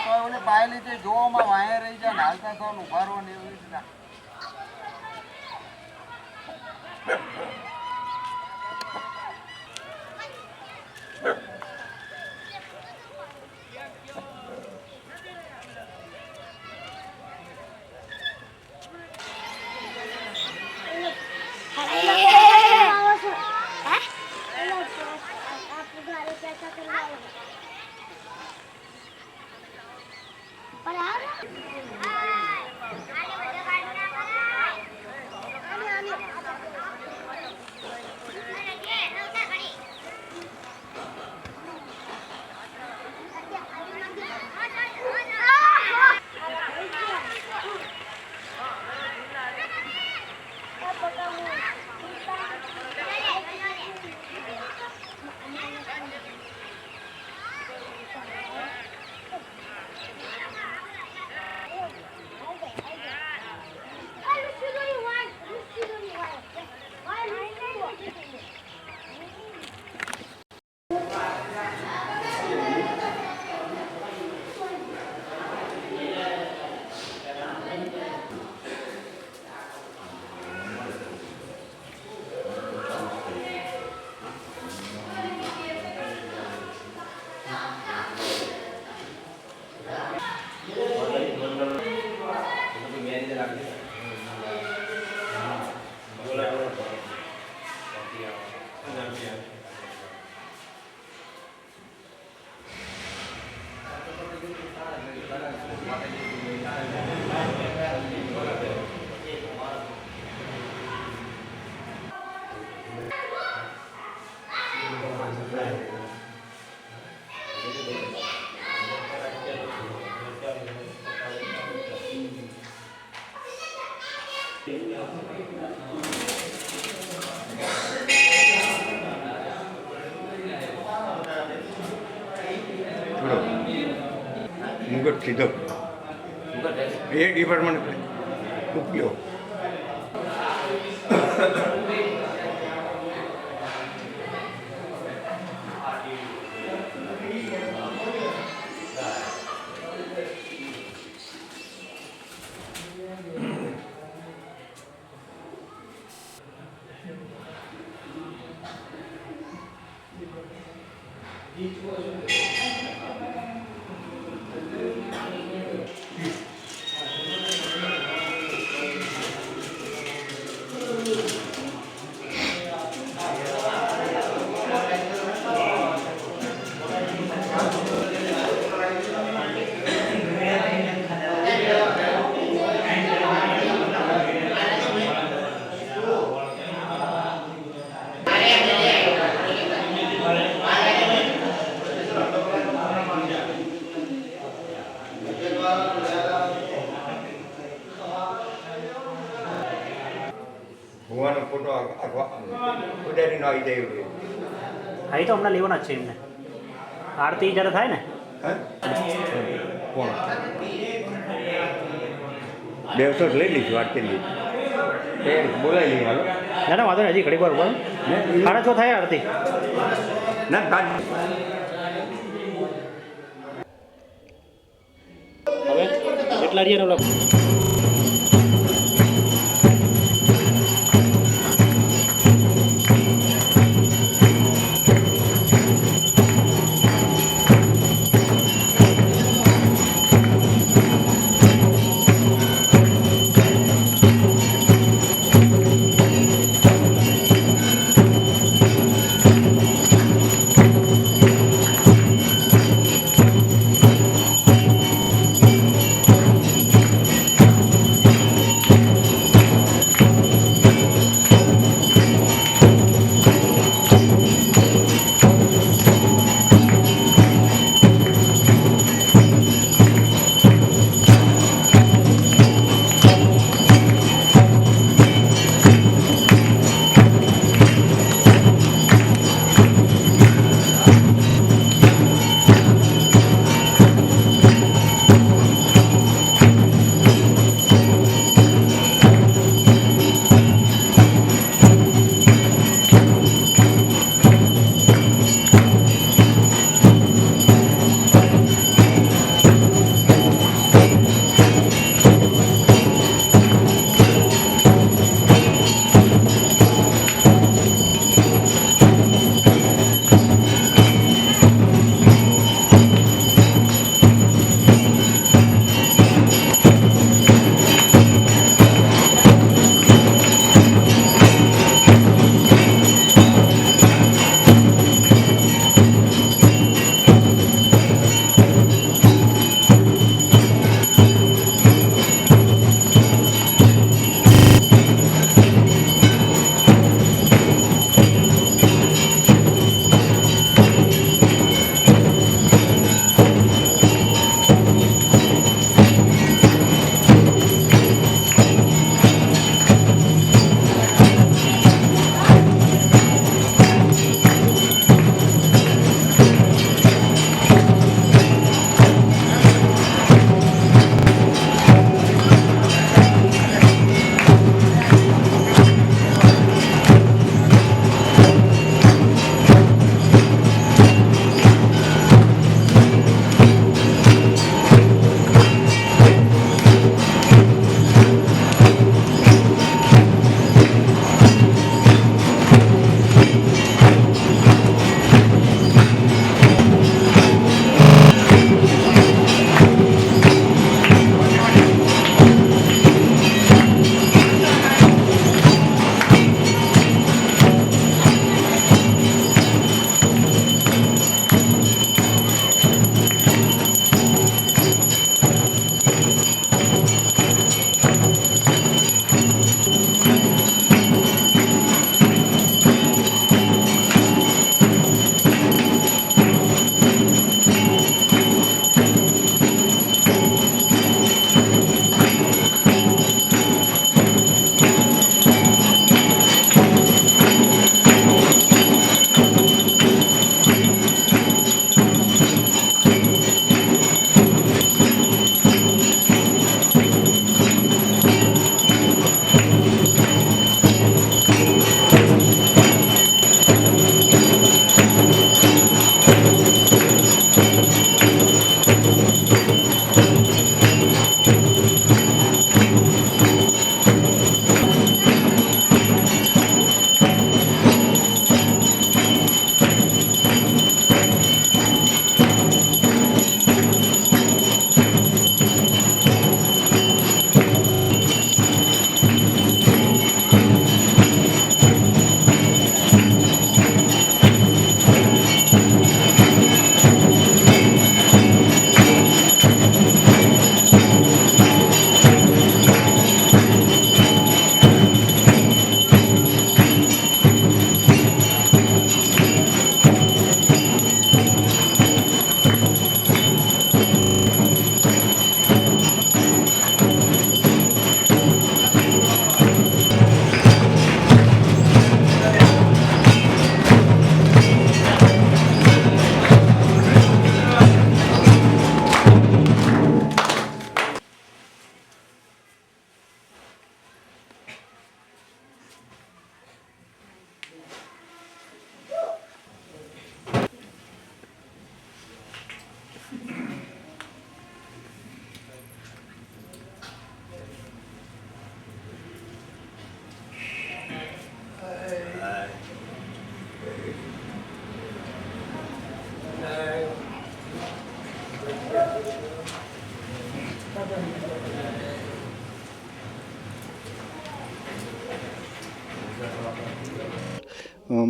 તો ઓલી પાયેલી તે જોવામાં વાયા રહી જાય ને હાલતા થવાનું ઉભારવા ને એવી રીતના મુગટ સીધો એ ડિપાર્ટમેન્ટ ઉપયોગ ભગવાનનો ફોટો ઉડાડીને આવી જાય હા એ તો હમણાં લેવાના જ છે એમને આરતી જ્યારે થાય ને કોણ 200 લઈ લઈશું આરતી લઈ બોલાવી લઈએ હાલો ના ના વાંધો નહીં હજી ઘડીક વાર ઉભા 6:30 થાય આરતી ના હવે એટલા રહ્યા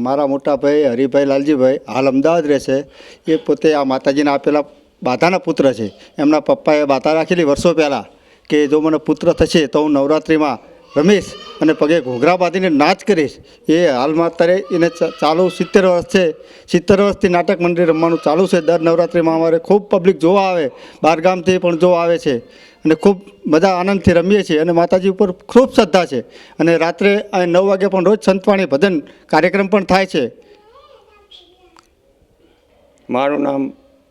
મારા મોટા ભાઈ હરિભાઈ લાલજીભાઈ હાલ અમદાવાદ રહે છે. એ પોતે આ માતાજીને આપેલા બાધાના પુત્ર છે. એમના પપ્પાએ બાધા રાખેલી વર્ષો પહેલાં કે જો મને પુત્ર થશે તો હું નવરાત્રિમાં રમીશ અને પગે ઘોઘરા બાંધીને નાચ કરીશ. એ હાલમાં અત્યારે એને ચાલુ 70 વર્ષ છે. 70 વર્ષથી નાટક મંડળી રમવાનું ચાલુ છે. દર નવરાત્રિમાં અમારે ખૂબ પબ્લિક જોવા આવે, બહારગામથી પણ જોવા આવે છે અને ખૂબ બધા આનંદથી રમીએ છીએ અને માતાજી ઉપર ખૂબ શ્રદ્ધા છે. અને રાત્રે 9 વાગે પણ રોજ સંતવાણી ભજન કાર્યક્રમ પણ થાય છે. મારું નામ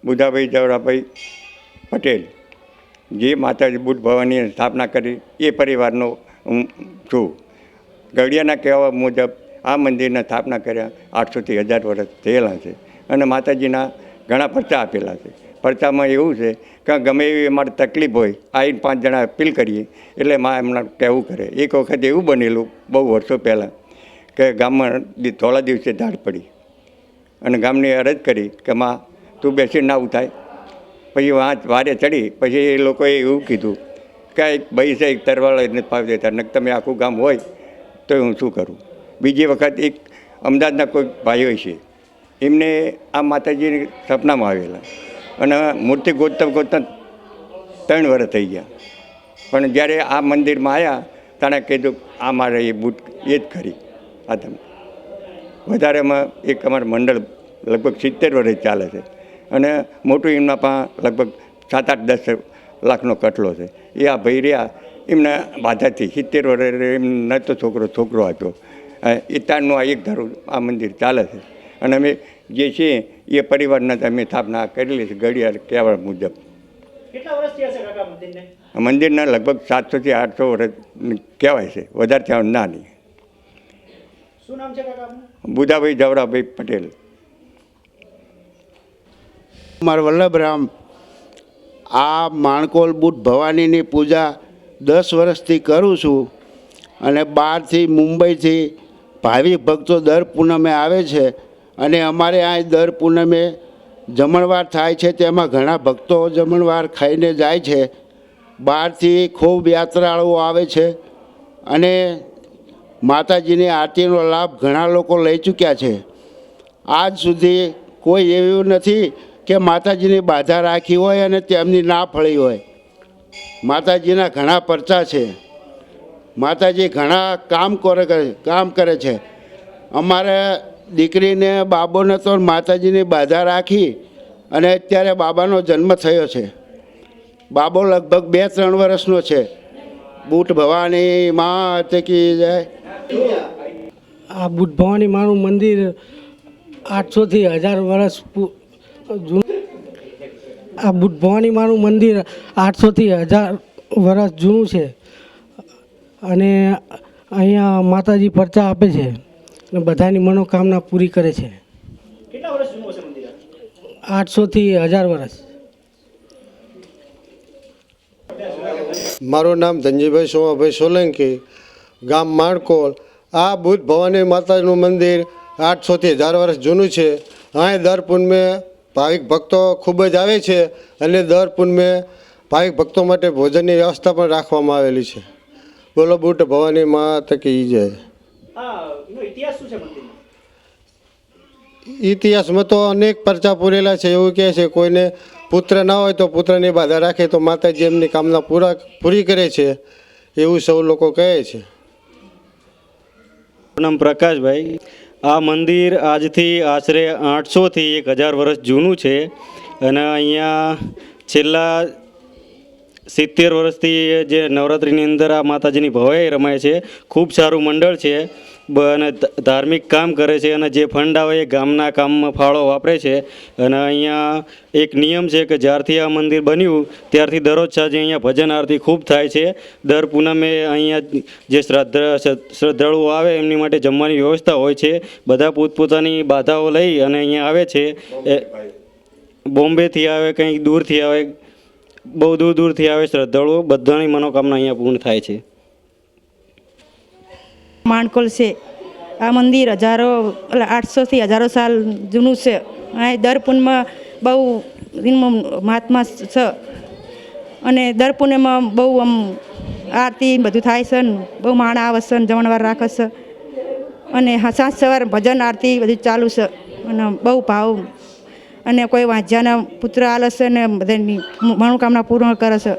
બુધાભાઈ જવરાભાઈ પટેલ, જે માતાજી બુટ ભવાનીની સ્થાપના કરી એ પરિવારનો હું છું. ગઢિયાના કહેવા મુજબ આ મંદિરના સ્થાપના કર્યા 800થી 1000 વર્ષ થયેલા છે અને માતાજીના ઘણા પરચા આપેલા છે. પરચામાં એવું છે કે ગમે એવી અમારે તકલીફ હોય આવીને 5 જણા અપીલ કરીએ એટલે માં એમના કહેવું કરે. એક વખત એવું બનેલું બહુ વર્ષો પહેલાં કે ગામમાં થોડા દિવસે ધાડ પડી અને ગામની અરજ કરી કે માં તું બેસીને ના ઉઠાય. પછી વારે ચડી પછી એ લોકોએ એવું કીધું કે એક ભાઈ છે એક તરવાળા નથી પાવી દેતા, નક તમે આખું ગામ હોય તો હું શું કરું. બીજી વખત એક અમદાવાદના કોઈ ભાઈઓ છે એમને આ માતાજીની સપનામાં આવેલા અને મૂર્તિ ગોતતા ગોતતા 3 વર્ષ થઈ ગયા. પણ જ્યારે આ મંદિરમાં આવ્યા તાણે કીધું આ મારે એ બુટ એ જ ખરી. આ તમે વધારેમાં એક અમારું મંડળ લગભગ 70 વર્ષ ચાલે છે અને મોટું એમના પણ લગભગ 7-8-10 લાખનો કટલો છે. એ આ ભાઈ રહ્યા એમના બાધાથી 70 વર્ષે એમ નહોતો છોકરો આપ્યો. એ તારનું આ એક ધારું આ મંદિર ચાલે છે અને અમે જે છે એ પરિવારના અમે સ્થાપના કરેલી છે ઘડિયાળ કહેવા મુજબ. કેટલા વર્ષ થયા છે કાકા મંદિરને? મંદિરના લગભગ 700થી 800 વર્ષ કહેવાય છે, વધારે ત્યાં ના નહીં. શું નામ છે કાકા? બુધાભાઈ જવરાભાઈ પટેલ. મારા વલ્લભરામ, આ માણકોલ બુટ ભવાનીની પૂજા 10 વર્ષથી કરું છું અને બહારથી મુંબઈથી ભાવિક ભક્તો દર પૂનમે આવે છે અને અમારે અહીં દર પૂનમે જમણવાર થાય છે. તેમાં ઘણા ભક્તો જમણવાર ખાઈને જાય છે. બહારથી ખૂબ યાત્રાળુઓ આવે છે અને માતાજીની આરતીનો લાભ ઘણા લોકો લઈ ચૂક્યા છે. આજ સુધી કોઈ એવું નથી કે માતાજીની બાધા રાખી હોય અને તેમની ના ફળી હોય. માતાજીના ઘણા પરચા છે. માતાજી ઘણા કામ કરે છે. અમારે દીકરીને બાબોને તો માતાજીની બાધા રાખી અને અત્યારે બાબાનો જન્મ થયો છે. બાબો લગભગ 2-3 વર્ષનો છે. બુટ ભવાની માં કી જાય. આ બુટ ભવાની માનું મંદિર 800થી 1000 વર્ષ જૂનું. આ બુટ ભવાની માનું મંદિર 800થી 1000 વર્ષ જૂનું છે અને અહીંયા માતાજી પરચા આપે છે અને બધાની મનોકામના પૂરી કરે છે. કેટલા વર્ષ જૂનું હશે મંદિર? 800થી 1000 વર્ષ. મારું નામ ધનજીભાઈ સોમાભાઈ સોલંકી, ગામ માણકોલ. આ બુટ ભવાની માતાજીનું મંદિર 800થી 1000 વર્ષ જૂનું છે. અહીં દર પૂનમે ભાવિક ભક્તો ખૂબ જ આવે છે અને દર પૂનમે ભાવિક ભક્તો માટે ભોજનની વ્યવસ્થા પણ રાખવામાં આવેલી છે. બોલો બુટ ભવાની માતા કી જય. એનો ઇતિહાસ શું છે મંદિરનો? ઇતિહાસમાં તો અનેક પરચા પૂરેલા છે. એવું કહે છે કોઈને પુત્ર ના હોય તો પુત્રની બાધા રાખે તો માતાજી એમની કામના પૂરી કરે છે, એવું સૌ લોકો કહે છે. નામ પ્રકાશભાઈ. આ મંદિર આજથી આશરે 800થી 1000 વર્ષ જૂનું છે અને અહીંયા છેલ્લા 70 વર્ષથી જે નવરાત્રિની અંદર આ માતાજીની ભવાઈ રમાય છે. ખૂબ સારું મંડળ છે અને ધાર્મિક કામ કરે છે અને જે ફંડ આવે એ ગામના કામમાં ફાળો વાપરે છે. અને અહીંયા એક નિયમ છે કે જ્યારથી આ મંદિર બન્યું ત્યારથી દરરોજ સાંજે અહીંયા ભજન આરતી ખૂબ થાય છે. દર પૂનમે અહીંયા જે શ્રદ્ધાળુઓ આવે એમની માટે જમવાની વ્યવસ્થા હોય છે. બધા પોતપોતાની બાધાઓ લઈ અને અહીંયા આવે છે. બોમ્બેથી આવે, કંઈક દૂરથી આવે, બહુ દૂરથી આવે શ્રદ્ધાળુઓ. બધાની મનોકામના અહીંયા પૂર્ણ થાય છે. માણકોલ છે. આ મંદિર 800થી 1000 સાલ જૂનું છે. આ દર પૂનમાં બહુ મહાત્મા છે અને દર પૂનમમાં બહુ આરતી બધું થાય છે ને બહુ માણા આવે છે ને જમણવાર રાખે છે અને સાંજ સવાર ભજન આરતી બધું ચાલુ છે અને બહુ ભાવ અને કોઈ વાંજ્યાના પુત્ર આલે છે ને બધાની મનોકામના પૂર્ણ કરે છે.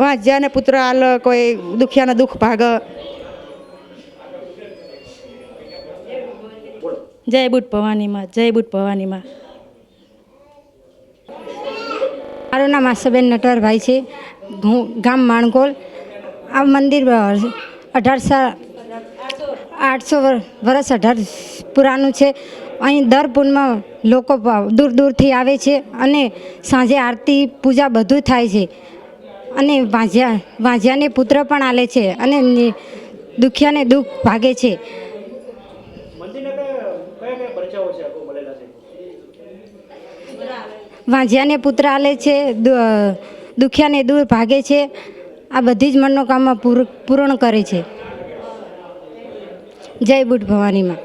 વાંજ્યાને પુત્ર આલ, કોઈ દુખિયાના દુઃખ ભાગ. જય બુટ ભવાનીમાં, જય બુટ ભવાનીમાં. મારું નામ આશાબેન નટવરભાઈ છે. હું ગામ માણકોલ. આ મંદિર 800 વર્ષ પુરાનું છે. અહીં દર પૂનમાં લોકો દૂર દૂરથી આવે છે અને સાંજે આરતી પૂજા બધું થાય છે. અને વાંઝિયાને પુત્ર પણ આલે છે અને દુખિયાને દુઃખ ભાગે છે. વાંઝિયાને પુત્ર આલે છે, દુખિયાને દૂર ભાગે છે. આ બધી જ મનોકામના પૂર્ણ કરે છે. જય બુટ ભવાનીમાં.